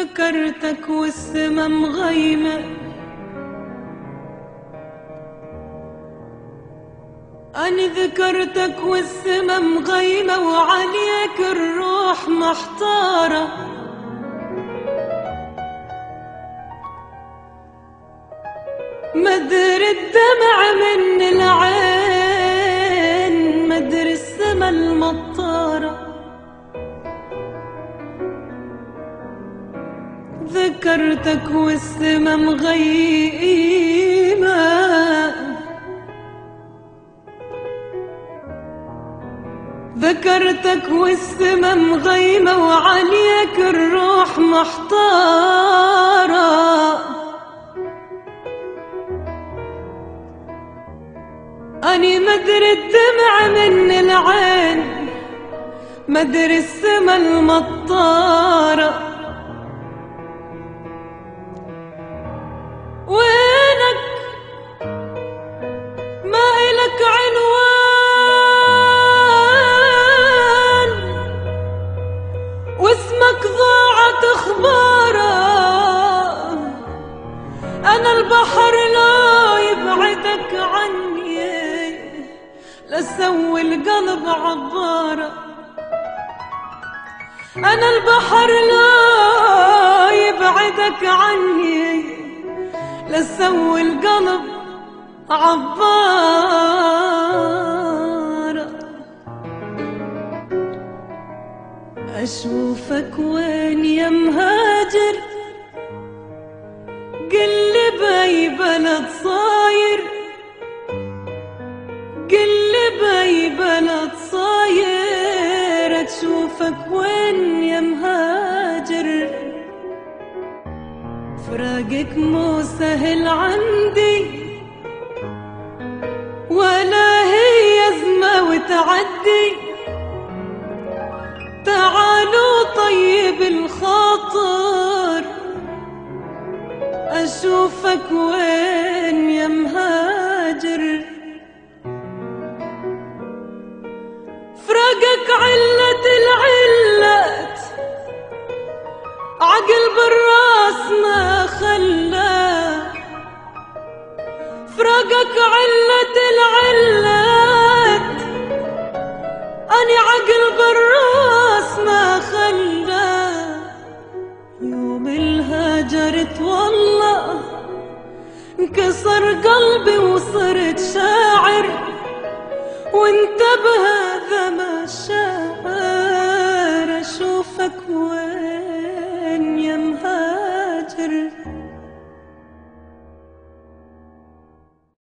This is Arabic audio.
ذكرتك والسما مغيمة، أني ذكرتك والسما مغيمة وعليك الروح محتارة. مدري الدمع من العين، مدري السما المطارة. ذكرتك والسما مغيمة، ذكرتك والسما مغيمة وعليك الروح محتارة. أني مدري الدمع من العين، مدري السما المطارة. وينك ما إلك عنوان، واسمك ضاعت اخباره. أنا البحر لا يبعدك عني، لسوي القلب عبارة. أنا البحر لا يبعدك عني، لسوي القلب عبارة. أشوفك وين يا مهاجر، قلي باي بلد صاير، قلي باي بلد صاير. أشوفك وين يا مهاجر، فراقك مو سهل عندي، ولا هي أزمة وتعدي. تعالوا طيب الخاطر، أشوفك وين يا مهاجر. فراقك علة العلات، عقل بالراس ما خلى. فراقك علة العلات، أني عقل بالراس ما خلى. يوم الهاجرت والله انكسر قلبي وصرت شاعر، وانتبه